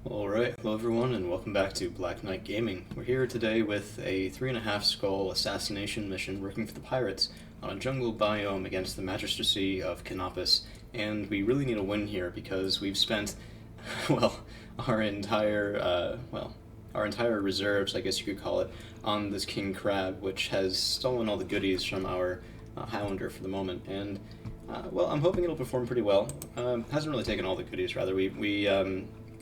Alright, hello everyone and welcome back to Black Knight Gaming. We're here today with a 3.5 skull assassination mission working for the pirates on a jungle biome against the Magistracy of Canopus, and we really need a win here because we've spent, well, our entire, our entire reserves, I guess you could call it, on this King Crab, which has stolen all the goodies from our Highlander for the moment, and well, I'm hoping it'll perform pretty well. Hasn't really taken all the goodies, rather. We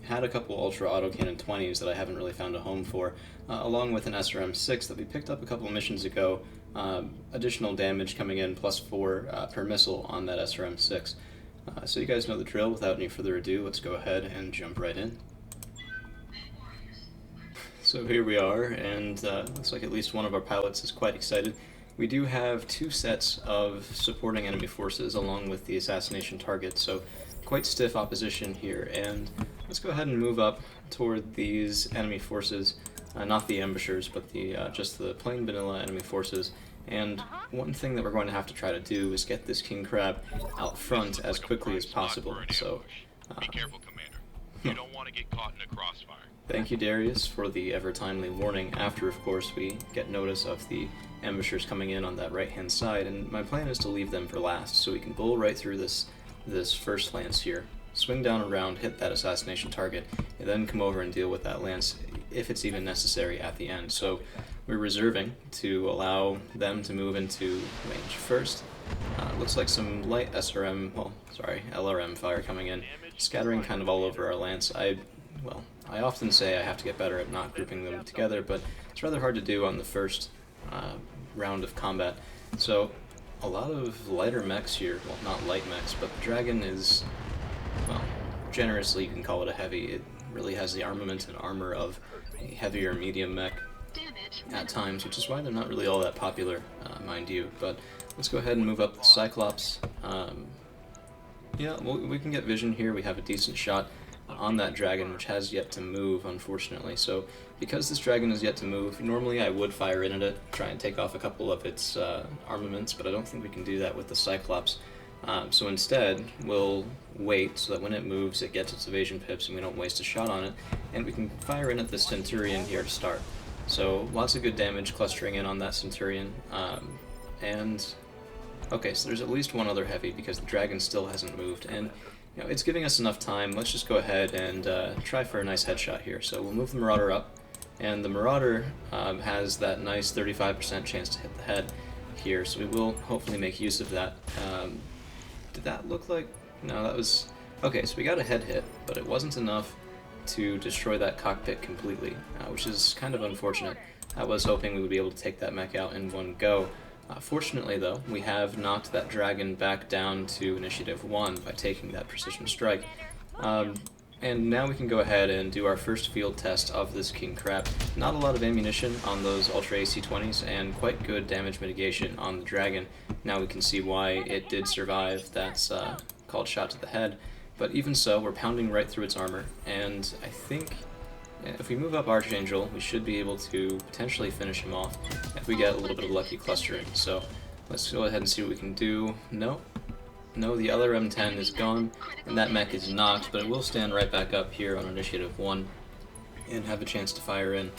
had a couple Ultra Autocannon 20s that I haven't really found a home for, along with an SRM 6 that we picked up a couple of missions ago. Additional damage coming in +4 per missile on that SRM 6. So you guys know the drill. Without any further ado, let's go ahead and jump right in. So here we are, and looks like at least one of our pilots is quite excited. We do have two sets of supporting enemy forces along with the assassination target, so quite stiff opposition here, and let's go ahead and move up toward these enemy forces, not the ambushers, but the just the plain vanilla enemy forces. And one thing that we're going to have to try to do is get this King Crab out front as quickly as possible. So, be careful, Commander. You don't want to get caught in a crossfire. Thank you, Darius, for the ever-timely warning after, of course, we get notice of the ambushers coming in on that right-hand side, and my plan is to leave them for last, so we can bull right through this first lance here, swing down around, hit that assassination target, and then come over and deal with that lance if it's even necessary at the end. So we're reserving to allow them to move into range first. Looks like some light LRM fire coming in, scattering kind of all over our lance. I often say I have to get better at not grouping them together, but it's rather hard to do on the first round of combat. So a lot of lighter mechs here, well, not light mechs, but the dragon is, well, generously you can call it a heavy. It really has the armament and armor of a heavier medium mech at times, which is why they're not really all that popular, mind you. But let's go ahead and move up the Cyclops. Yeah, we can get vision here. We have a decent shot on that dragon, which has yet to move, unfortunately. So because this dragon is yet to move, normally I would fire in at it, try and take off a couple of its armaments, but I don't think we can do that with the Cyclops. So instead, we'll wait so that when it moves, it gets its evasion pips and we don't waste a shot on it, and we can fire in at the Centurion here to start. So lots of good damage clustering in on that Centurion, and okay, so there's at least one other heavy because the dragon still hasn't moved, and you know, it's giving us enough time. Let's just go ahead and try for a nice headshot here. So we'll move the Marauder up, and the Marauder has that nice 35% chance to hit the head here, so we will hopefully make use of that. Did that look like... No, that was... Okay, so we got a head hit, but it wasn't enough to destroy that cockpit completely, which is kind of unfortunate. I was hoping we would be able to take that mech out in one go. Fortunately, though, we have knocked that dragon back down to Initiative 1 by taking that precision strike. And now we can go ahead and do our first field test of this King Crab. Not a lot of ammunition on those Ultra AC-20s, and quite good damage mitigation on the dragon. Now we can see why it did survive that called shot to the head. But even so, we're pounding right through its armor, and I think if we move up Archangel, we should be able to potentially finish him off if we get a little bit of lucky clustering. So let's go ahead and see what we can do. No, the other M10 is gone, and that mech is knocked, but it will stand right back up here on Initiative 1 and have a chance to fire in.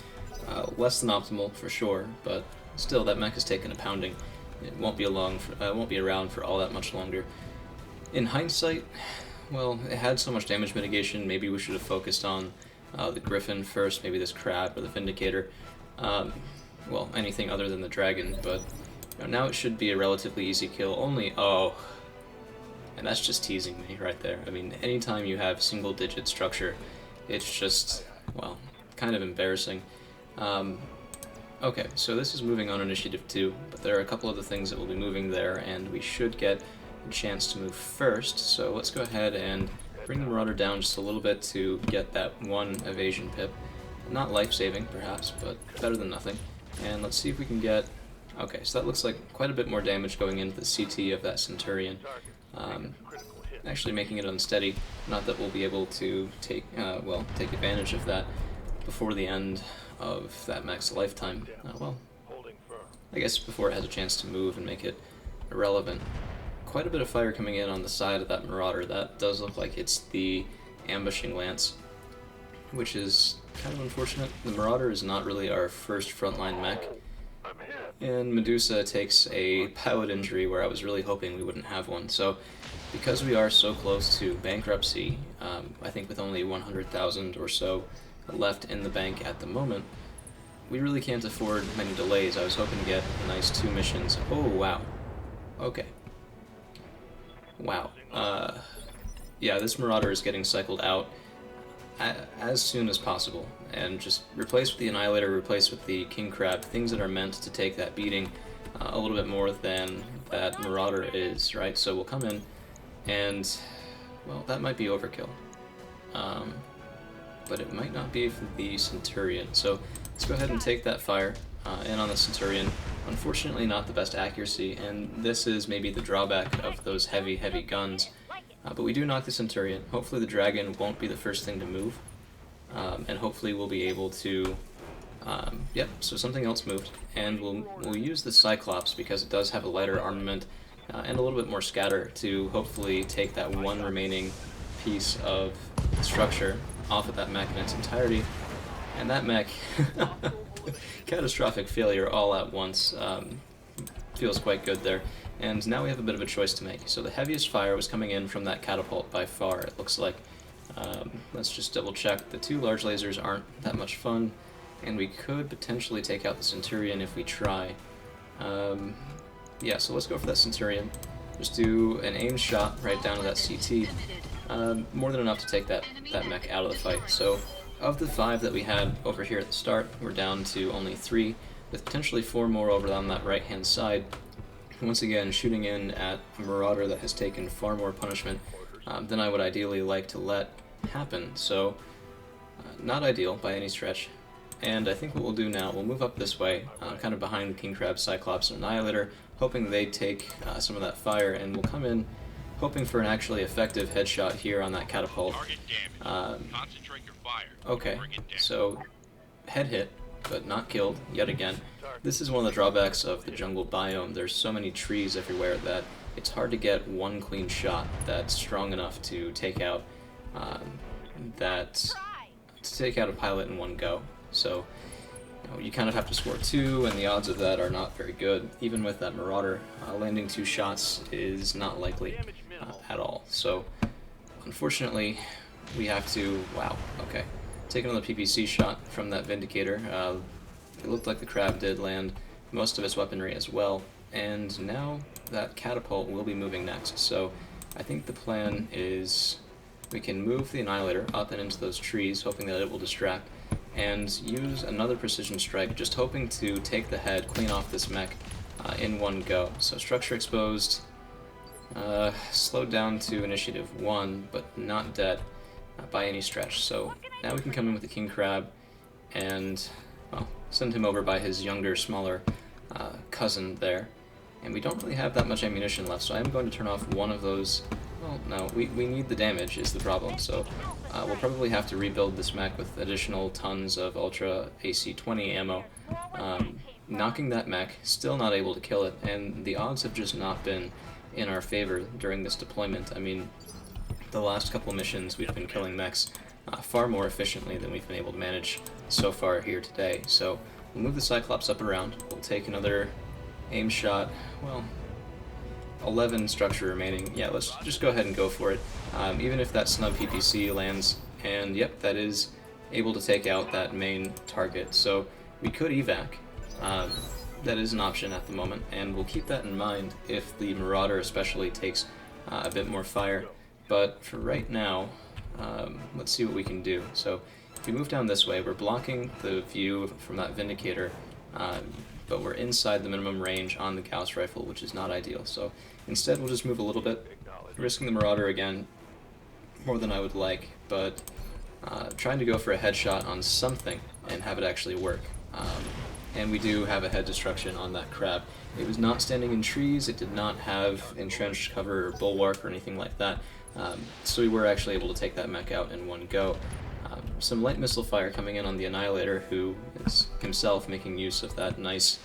Less than optimal for sure, but still, that mech has taken a pounding. It won't be around for all that much longer. In hindsight, well, it had so much damage mitigation. Maybe we should have focused on the Griffin first, maybe this Crab or the Vindicator. Well, anything other than the Dragon, but you know, now it should be a relatively easy kill. And that's just teasing me right there. I mean, anytime you have single-digit structure, it's just, well, kind of embarrassing. Okay, so this is moving on Initiative 2, but there are a couple of the things that will be moving there, and we should get a chance to move first. So let's go ahead and bring the Marauder down just a little bit to get that one evasion pip. Not life-saving, perhaps, but better than nothing. And let's see if we can get... Okay, so that looks like quite a bit more damage going into the CT of that Centurion. Actually making it unsteady. Not that we'll be able to take advantage of that before the end of that mech's lifetime. Well, I guess before it has a chance to move and make it irrelevant. Quite a bit of fire coming in on the side of that Marauder. That does look like it's the ambushing lance. which is kind of unfortunate. The Marauder is not really our first frontline mech, and Medusa takes a pilot injury where I was really hoping we wouldn't have one. So because we are so close to bankruptcy, I think with only 100,000 or so left in the bank at the moment, we really can't afford many delays. I was hoping to get a nice 2 missions. Oh, wow. Okay. Wow. Yeah, this Marauder is getting cycled out as soon as possible, and just replace with the Annihilator, replace with the King Crab, things that are meant to take that beating a little bit more than that Marauder is, right? So we'll come in, and, well, that might be overkill. But it might not be for the Centurion. So let's go ahead and take that fire in on the Centurion. Unfortunately, not the best accuracy, and this is maybe the drawback of those heavy guns. But we do knock the Centurion. Hopefully the Dragon won't be the first thing to move, and hopefully we'll be able to... yep, so something else moved, and we'll use the Cyclops because it does have a lighter armament and a little bit more scatter to hopefully take that one remaining piece of structure off of that mech in its entirety. And that mech, catastrophic failure all at once, feels quite good there. And now we have a bit of a choice to make. So the heaviest fire was coming in from that catapult by far, it looks like. Let's just double check. The 2 large lasers aren't that much fun, and we could potentially take out the Centurion if we try. Yeah, so let's go for that Centurion. Just do an aimed shot right down to that CT. More than enough to take that mech out of the fight. So of the 5 that we had over here at the start, we're down to only 3, with potentially 4 more over on that right-hand side. Once again, shooting in at a Marauder that has taken far more punishment than I would ideally like to let happen. So, not ideal by any stretch. And I think what we'll do now, we'll move up this way, kind of behind the King Crab, Cyclops, and Annihilator, hoping they take some of that fire, and we'll come in hoping for an actually effective headshot here on that catapult. Concentrate your fire. Okay, so head hit, but not killed yet again. This is one of the drawbacks of the jungle biome. There's so many trees everywhere that it's hard to get one clean shot that's strong enough to take out a pilot in one go. So you kind of have to score 2, and the odds of that are not very good. Even with that Marauder, landing 2 shots is not likely at all. So unfortunately, we have to, wow, okay, take another PPC shot from that Vindicator. It looked like the Crab did land most of its weaponry as well, and now that catapult will be moving next. So I think the plan is we can move the Annihilator up and into those trees, hoping that it will distract, and use another precision strike, just hoping to take the head, clean off this mech in one go. So structure exposed, slowed down to initiative 1, but not dead by any stretch. So now we can come in with the King Crab and, well, send him over by his younger, smaller cousin there. And we don't really have that much ammunition left, so I'm going to turn off one of those. Well, no, we need the damage is the problem, so we'll probably have to rebuild this mech with additional tons of Ultra AC-20 ammo. Knocking that mech, still not able to kill it, and the odds have just not been in our favor during this deployment. I mean, the last couple missions we've been killing mechs far more efficiently than we've been able to manage so far here today. So we'll move the Cyclops up around, we'll take another aim shot, well, 11 structure remaining. Yeah, let's just go ahead and go for it. Even if that snub PPC lands, and yep, that is able to take out that main target. So we could evac. That is an option at the moment, and we'll keep that in mind if the Marauder especially takes a bit more fire. But for right now, let's see what we can do. So if we move down this way, we're blocking the view from that Vindicator, but we're inside the minimum range on the Gauss rifle, which is not ideal. So instead we'll just move a little bit, risking the Marauder again, more than I would like, but trying to go for a headshot on something and have it actually work. And we do have a head destruction on that Crab. It was not standing in trees, it did not have entrenched cover or bulwark or anything like that, so we were actually able to take that mech out in one go. Some light missile fire coming in on the Annihilator, who is himself making use of that nice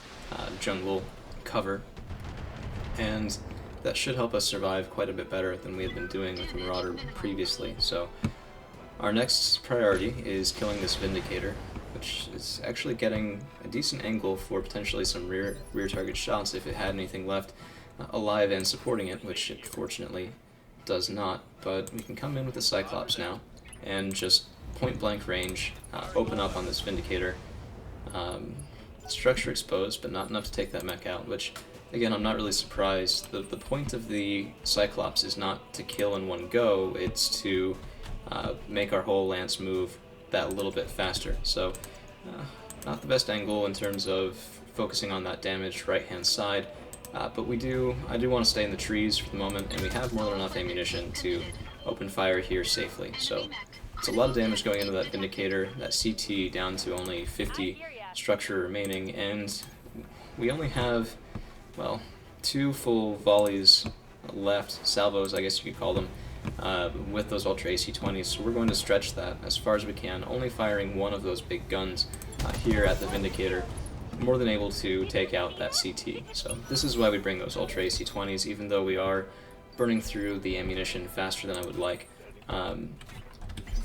jungle cover, and that should help us survive quite a bit better than we had been doing with the Marauder previously. So Our next priority is killing this Vindicator, which is actually getting a decent angle for potentially some rear target shots if it had anything left alive and supporting it, which it fortunately does not. But we can come in with the Cyclops now and just point blank range, open up on this Vindicator. Structure exposed, but not enough to take that mech out, which, again, I'm not really surprised. The point of the Cyclops is not to kill in one go, it's to make our whole lance move that little bit faster. So, not the best angle in terms of focusing on that damaged right-hand side, but I do want to stay in the trees for the moment, and we have more than enough ammunition to open fire here safely. So, it's a lot of damage going into that Vindicator, that CT down to only 50 structure remaining, and we only have, well, 2 full volleys left, salvos I guess you could call them, with those Ultra AC-20s, so we're going to stretch that as far as we can, only firing one of those big guns here at the Vindicator, more than able to take out that CT. So this is why we bring those Ultra AC-20s, even though we are burning through the ammunition faster than I would like.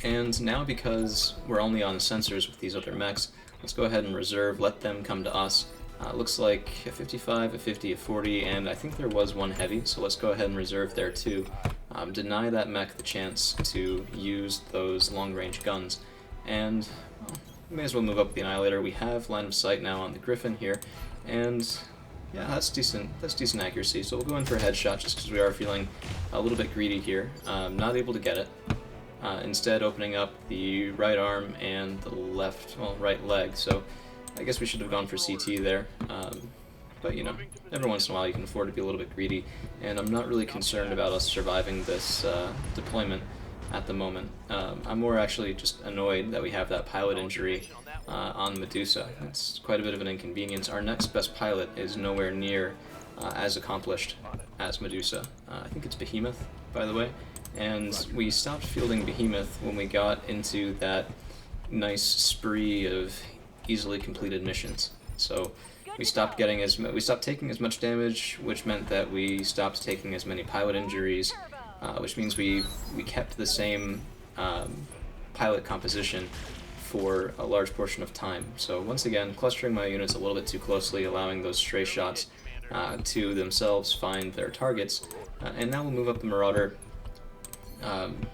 And now, because we're only on sensors with these other mechs, let's go ahead and reserve, let them come to us. Looks like a 55, a 50, a 40, and I think there was one heavy, so let's go ahead and reserve there too. Deny that mech the chance to use those long-range guns, and well, we may as well move up the Annihilator. We have line of sight now on the Griffin here, and yeah, that's decent accuracy, so we'll go in for a headshot just because we are feeling a little bit greedy here. Not able to get it. Instead opening up the right arm and the right leg, so I guess we should have gone for CT there, but you know, every once in a while you can afford to be a little bit greedy, and I'm not really concerned about us surviving this deployment at the moment. I'm more actually just annoyed that we have that pilot injury on Medusa. It's quite a bit of an inconvenience. Our next best pilot is nowhere near as accomplished as Medusa. I think it's Behemoth, by the way. And we stopped fielding Behemoth when we got into that nice spree of easily completed missions. So we stopped taking as much damage, which meant that we stopped taking as many pilot injuries, which means we kept the same pilot composition for a large portion of time. So once again, clustering my units a little bit too closely, allowing those stray shots to themselves find their targets. And now we'll move up the Marauder.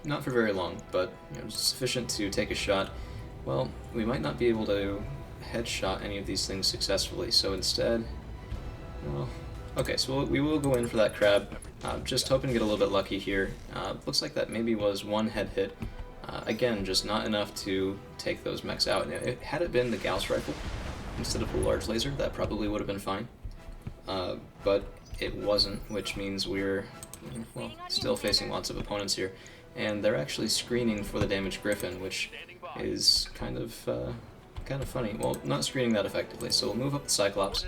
Not for very long, but you know, sufficient to take a shot. Well, we might not be able to headshot any of these things successfully, so instead, well, okay, so we will go in for that crab, just hoping to get a little bit lucky here. Looks like that maybe was one head hit. Again, just not enough to take those mechs out. Had it been the Gauss rifle instead of the large laser, that probably would have been fine, but it wasn't, which means we're, well, still facing lots of opponents here, and they're actually screening for the damaged Griffin, which is kind of funny. Well, not screening that effectively, so we'll move up the Cyclops,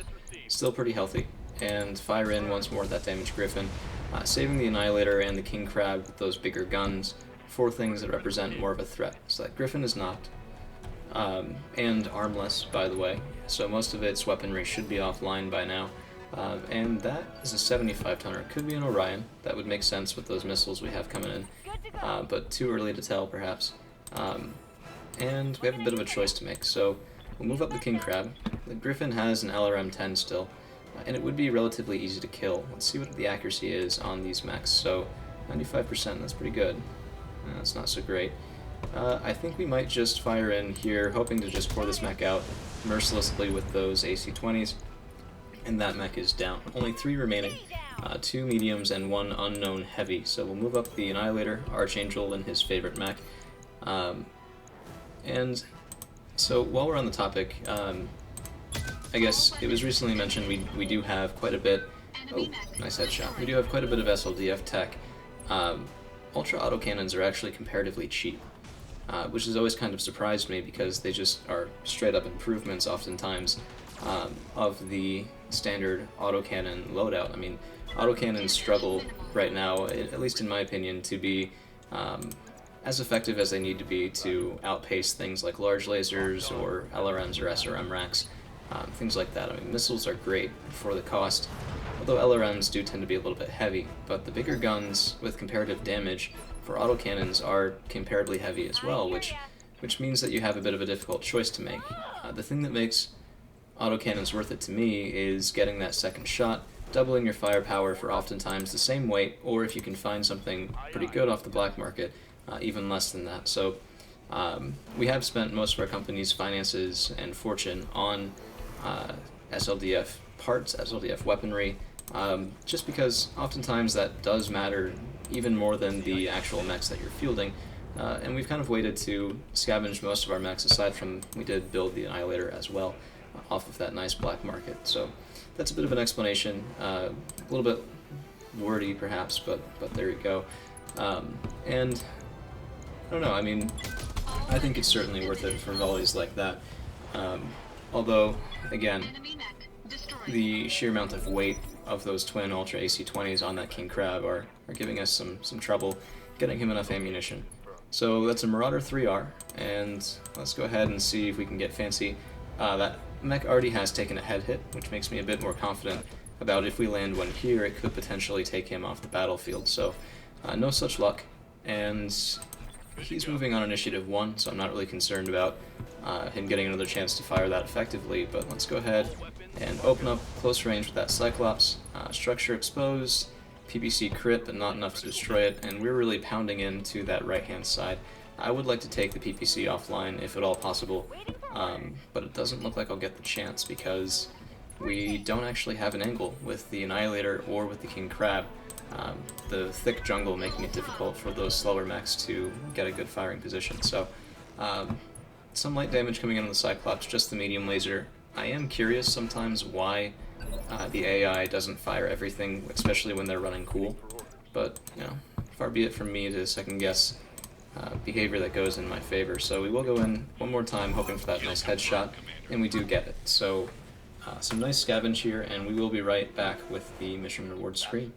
still pretty healthy, and fire in once more at that damaged Griffin, saving the Annihilator and the King Crab with those bigger guns for things that represent more of a threat. So that Griffin is knocked, and armless, by the way, so most of its weaponry should be offline by now. And that is a 75-tonner. It could be an Orion. That would make sense with those missiles we have coming in, but too early to tell, perhaps. And we have a bit of a choice to make, so we'll move up the King Crab. The Griffin has an LRM-10 still, and it would be relatively easy to kill. Let's see what the accuracy is on these mechs. So 95%, that's pretty good. That's not so great. I think we might just fire in here, hoping to just pour this mech out mercilessly with those AC-20s. And that mech is down. Only 3 remaining, 2 mediums and 1 unknown heavy. So we'll move up the Annihilator, Archangel, and his favorite mech. And so while we're on the topic, I guess it was recently mentioned we do have quite a bit. Oh, nice headshot. We do have quite a bit of SLDF tech. Ultra autocannons are actually comparatively cheap, which has always kind of surprised me because they just are straight up improvements oftentimes of the standard autocannon loadout. I mean, autocannons struggle right now, at least in my opinion, to be as effective as they need to be to outpace things like large lasers or LRMs or SRM racks, things like that. I mean, missiles are great for the cost, although LRMs do tend to be a little bit heavy, but the bigger guns with comparative damage for autocannons are comparably heavy as well, which means that you have a bit of a difficult choice to make. The thing that makes autocannons worth it to me is getting that second shot, doubling your firepower for oftentimes the same weight, or if you can find something pretty good off the black market, even less than that. So we have spent most of our company's finances and fortune on SLDF parts, SLDF weaponry, just because oftentimes that does matter even more than the actual mechs that you're fielding. And we've kind of waited to scavenge most of our mechs, aside from we did build the Annihilator as well, off of that nice black market. So that's a bit of an explanation, a little bit wordy perhaps, but there you go. And I don't know, I mean, I think it's certainly worth it for volleys like that. Although, again, the sheer amount of weight of those twin Ultra AC-20s on that King Crab are giving us some trouble getting him enough ammunition. So that's a Marauder 3R, and let's go ahead and see if we can get fancy. That mech already has taken a head hit, which makes me a bit more confident about if we land one here, it could potentially take him off the battlefield. So no such luck, and he's moving on initiative 1, so I'm not really concerned about him getting another chance to fire that effectively, but let's go ahead and open up close range with that Cyclops. Structure exposed, PPC crit, but not enough to destroy it, and we're really pounding into that right-hand side. I would like to take the PPC offline if at all possible, but it doesn't look like I'll get the chance because we don't actually have an angle with the Annihilator or with the King Crab. The thick jungle making it difficult for those slower mechs to get a good firing position. So some light damage coming in on the Cyclops, just the medium laser. I am curious sometimes why the AI doesn't fire everything, especially when they're running cool. But, you know, far be it from me to second guess behavior that goes in my favor. So we will go in one more time, hoping for that nice headshot, and we do get it. So some nice scavenge here, and we will be right back with the mission reward screen.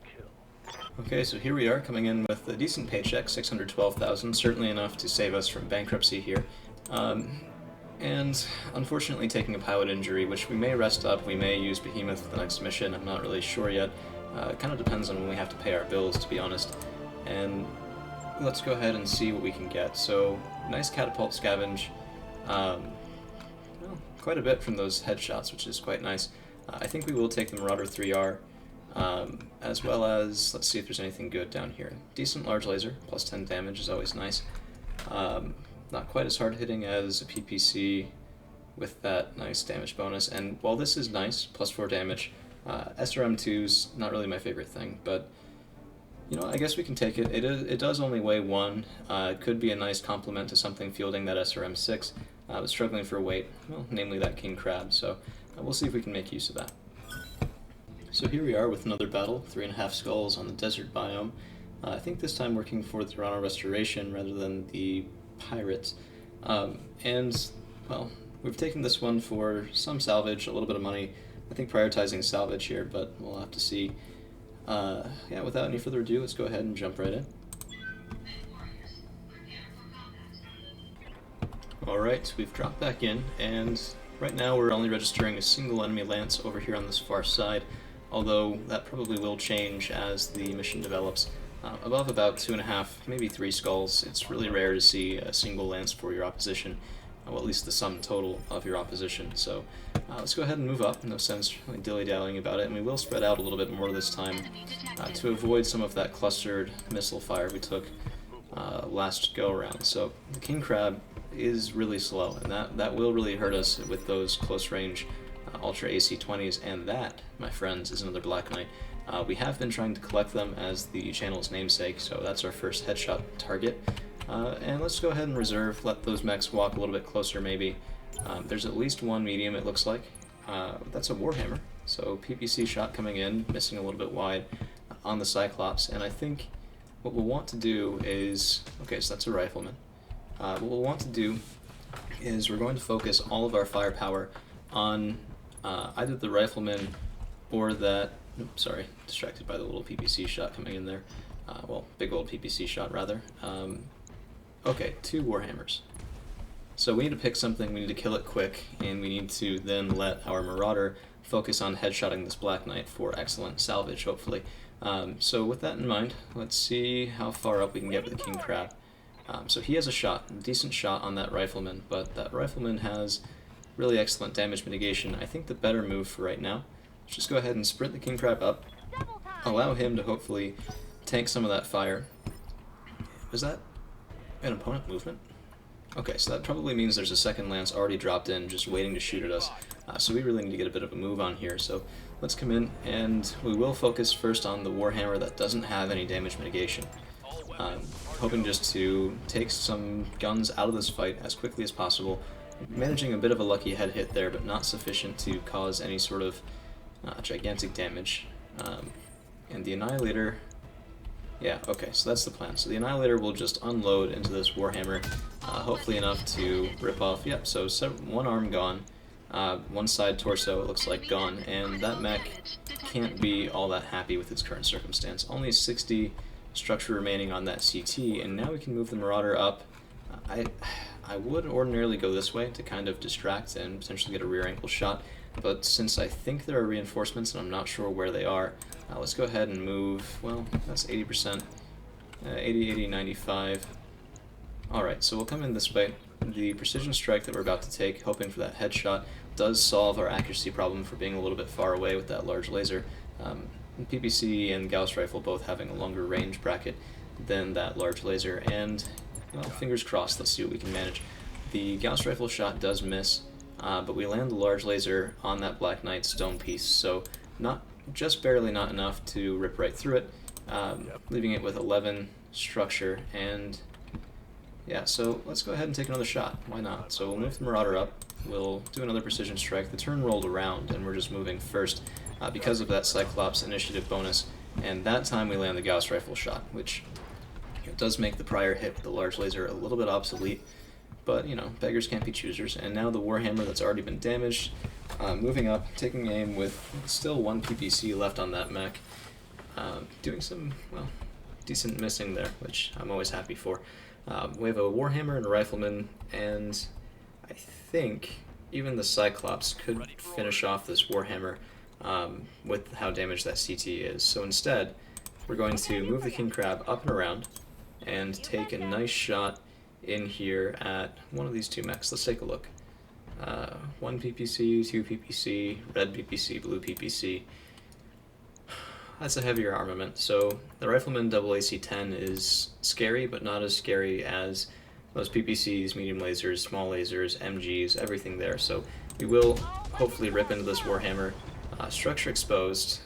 Okay, so here we are, coming in with a decent paycheck, 612,000, certainly enough to save us from bankruptcy here. And unfortunately taking a pilot injury, which we may rest up, we may use Behemoth for the next mission, I'm not really sure yet. It kind of depends on when we have to pay our bills, to be honest. And let's go ahead and see what we can get. So, nice catapult scavenge. Well, quite a bit from those headshots, which is quite nice. I think we will take the Marauder 3R, as well as, let's see if there's anything good down here. Decent large laser, plus 10 damage is always nice. Not quite as hard hitting as a PPC with that nice damage bonus, and while this is nice, plus 4 damage, SRM2's not really my favorite thing, but you know, I guess we can take it. It does only weigh 1. It could be a nice complement to something fielding that SRM6, but struggling for weight, well, namely that King Crab, so we'll see if we can make use of that. So here we are with another battle, 3.5 skulls on the desert biome. I think this time working for the Toronto Restoration rather than the Pirates. And, well, we've taken this one for some salvage, a little bit of money. I think prioritizing salvage here, but we'll have to see. Yeah, without any further ado, let's go ahead and jump right in. Alright, we've dropped back in, and right now we're only registering a single enemy lance over here on this far side, although that probably will change as the mission develops. Above about 2.5, maybe 3 skulls, it's really rare to see a single lance for your opposition, well, at least the sum total of your opposition. So let's go ahead and move up, no sense really dilly-dallying about it, and we will spread out a little bit more this time to avoid some of that clustered missile fire we took last go-around. So the King Crab is really slow, and that will really hurt us with those close-range Ultra AC-20s, and that, my friends, is another Black Knight. We have been trying to collect them as the channel's namesake, so that's our first headshot target. And let's go ahead and reserve, let those mechs walk a little bit closer maybe. There's at least one medium, it looks like. That's a Warhammer, so PPC shot coming in, missing a little bit wide on the Cyclops, and I think what we'll want to do is, okay, so that's a rifleman. What we'll want to do is we're going to focus all of our firepower on either the rifleman or that, oops, sorry, distracted by the little PPC shot coming in there. Well, big old PPC shot rather. Okay, 2 Warhammers. So we need to pick something, we need to kill it quick, and we need to then let our Marauder focus on headshotting this Black Knight for excellent salvage, hopefully. So with that in mind, let's see how far up we can get with the king crab. So he has a decent shot on that rifleman, but that rifleman has really excellent damage mitigation. I think the better move for right now, let's just go ahead and sprint the king crab up, allow him to hopefully tank some of that fire. Was that an opponent movement? Okay, so that probably means there's a second lance already dropped in, just waiting to shoot at us. So we really need to get a bit of a move on here. So let's come in, and we will focus first on the Warhammer that doesn't have any damage mitigation. Hoping just to take some guns out of this fight as quickly as possible, managing a bit of a lucky head hit there, but not sufficient to cause any sort of gigantic damage. And the Annihilator, yeah, okay, so that's the plan. So the Annihilator will just unload into this Warhammer, hopefully enough to rip off, yep, so one arm gone, one side torso, it looks like, gone, and that mech can't be all that happy with its current circumstance. Only 60 structure remaining on that CT, and now we can move the Marauder up. I would ordinarily go this way to kind of distract and potentially get a rear ankle shot, but since I think there are reinforcements and I'm not sure where they are, let's go ahead and move, well, that's 80%, 80, 80, 95. Alright, so we'll come in this way. The precision strike that we're about to take, hoping for that headshot, does solve our accuracy problem for being a little bit far away with that large laser. PPC and Gauss rifle both having a longer range bracket than that large laser, and, well, fingers crossed, let's see what we can manage. The Gauss rifle shot does miss, but we land the large laser on that Black Knight stone piece, so just barely not enough to rip right through it, leaving it with 11 structure, and yeah, so let's go ahead and take another shot. Why not? So we'll move the Marauder up, we'll do another precision strike. The turn rolled around, and we're just moving first because of that Cyclops initiative bonus, and that time we land the Gauss rifle shot, which does make the prior hit with the large laser a little bit obsolete, but, you know, beggars can't be choosers. And now the Warhammer that's already been damaged, moving up, taking aim with still one PPC left on that mech, doing some, well, decent missing there, which I'm always happy for. We have a Warhammer and a Rifleman, and I think even the Cyclops could finish off this Warhammer with how damaged that CT is. So instead, we're going to move the King Crab up and around and take a nice shot in here at one of these two mechs. Let's take a look. 1 PPC, 2 PPC, red PPC, blue PPC. That's a heavier armament, so the Rifleman AC-10 is scary, but not as scary as those PPCs, medium lasers, small lasers, MGs, everything there. So we will hopefully rip into this Warhammer, structure exposed,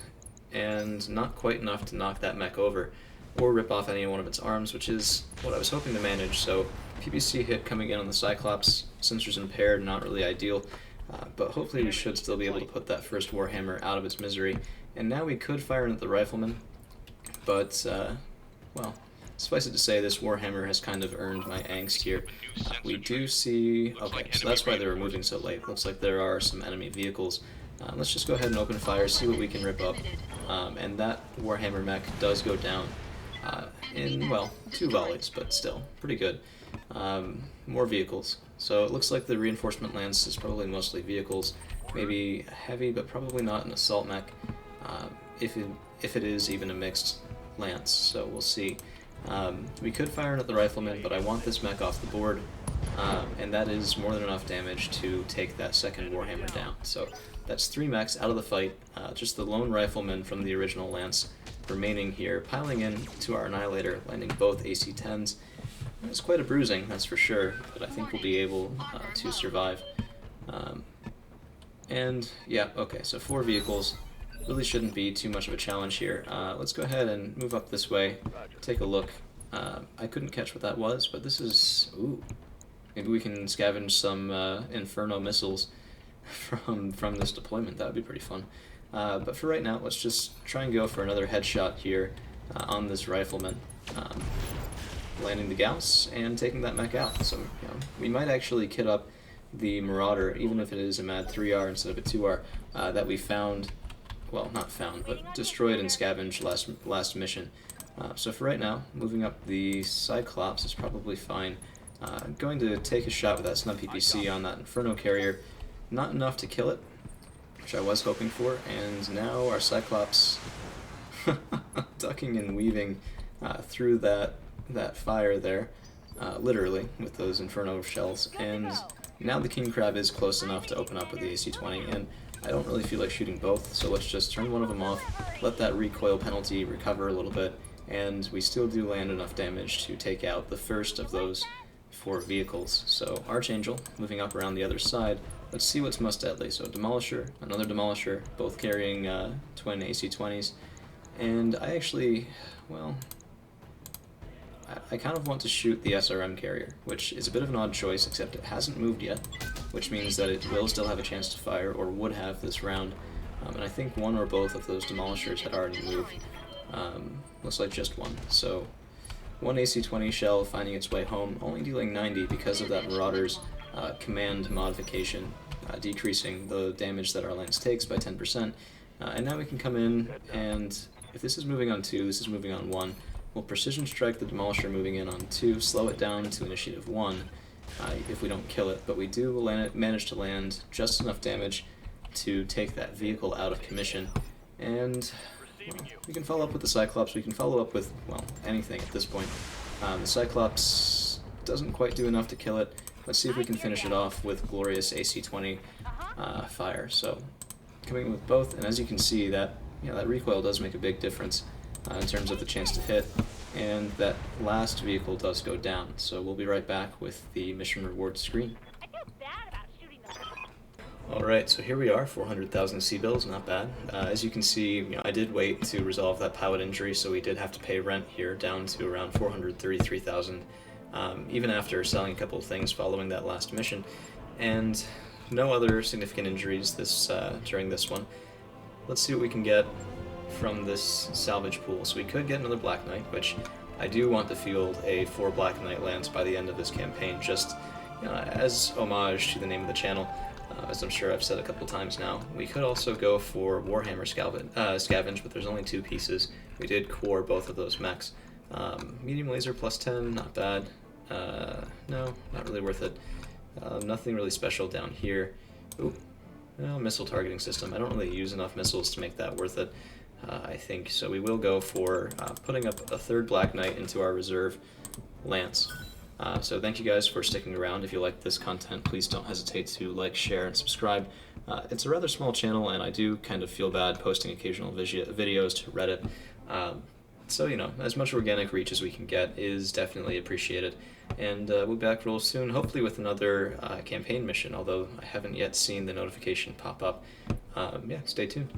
and not quite enough to knock that mech over, or rip off any one of its arms, which is what I was hoping to manage. So PPC hit coming in on the Cyclops, sensors impaired, not really ideal, but hopefully we should still be able to put that first Warhammer out of its misery. And now we could fire in at the Rifleman, but, well, suffice it to say, this Warhammer has kind of earned my angst here. We do see, okay, so that's why they were moving so late. Looks like there are some enemy vehicles. Let's just go ahead and open fire, see what we can rip up. And that Warhammer mech does go down in, well, 2 volleys, but still, pretty good. More vehicles. So it looks like the reinforcement lance is probably mostly vehicles, maybe heavy, but probably not an assault mech, if it is even a mixed lance, so we'll see. We could fire in at the Rifleman, but I want this mech off the board, and that is more than enough damage to take that second Warhammer down. So that's 3 mechs out of the fight, just the lone Rifleman from the original lance remaining here, piling in to our Annihilator, landing both AC-10s. It's quite a bruising, that's for sure, but I think we'll be able to survive. And yeah, okay, so 4 vehicles. Really shouldn't be too much of a challenge here. Let's go ahead and move up this way, take a look. I couldn't catch what that was, but this is, ooh, maybe we can scavenge some Inferno missiles from this deployment. That would be pretty fun. But for right now, let's just try and go for another headshot here on this Rifleman. Landing the Gauss and taking that mech out. So, you know, we might actually kit up the Marauder, even if it is a MAD 3R instead of a 2R, that we found, well, not found, but destroyed and scavenged last mission. So for right now, moving up the Cyclops is probably fine. Going to take a shot with that snub PPC on that Inferno carrier. Not enough to kill it, which I was hoping for, and now our Cyclops, ducking and weaving through that fire there, literally, with those Inferno shells. And now the King Crab is close enough to open up with the AC-20, and I don't really feel like shooting both, so let's just turn one of them off, let that recoil penalty recover a little bit, and we still do land enough damage to take out the first of those 4 vehicles. So Archangel, moving up around the other side. Let's see what's most deadly. So Demolisher, another Demolisher, both carrying twin AC-20s. And I actually, well, I kind of want to shoot the SRM carrier, which is a bit of an odd choice, except it hasn't moved yet, which means that it will still have a chance to fire, or would have this round. And I think one or both of those Demolishers had already moved. Looks like just one. So one AC-20 shell finding its way home, only dealing 90 because of that Marauder's command modification, decreasing the damage that our lance takes by 10%. And now we can come in, and if this is moving on 2, this is moving on 1, we'll precision strike the Demolisher moving in on 2, slow it down to initiative 1 if we don't kill it, but we do manage to land just enough damage to take that vehicle out of commission. And well, we can follow up with the Cyclops, we can follow up with, well, anything at this point. The Cyclops doesn't quite do enough to kill it. Let's see if we can finish it off with glorious AC-20 fire. So coming in with both, and as you can see, that that recoil does make a big difference in terms of the chance to hit, and that last vehicle does go down. So we'll be right back with the mission reward screen. Alright, so here we are, 400,000 C-bills, not bad. As you can see, I did wait to resolve that pallet injury, so we did have to pay rent here, down to around 433,000, even after selling a couple of things following that last mission. And no other significant injuries during this one. Let's see what we can get from this salvage pool. So we could get another Black Knight, which I do want to field a 4 Black Knight lance by the end of this campaign, just as homage to the name of the channel. As I'm sure I've said a couple times now. We could also go for Warhammer Scavenge, but there's only 2 pieces. We did core both of those mechs. Medium laser plus 10, not bad. No, not really worth it. Nothing really special down here. Ooh, well, missile targeting system. I don't really use enough missiles to make that worth it, I think. So we will go for putting up a 3rd Black Knight into our reserve lance. So thank you guys for sticking around. If you like this content, please don't hesitate to like, share, and subscribe. It's a rather small channel, and I do kind of feel bad posting occasional videos to Reddit. So, as much organic reach as we can get is definitely appreciated. And we'll be back real soon, hopefully with another campaign mission, although I haven't yet seen the notification pop up. Yeah, stay tuned.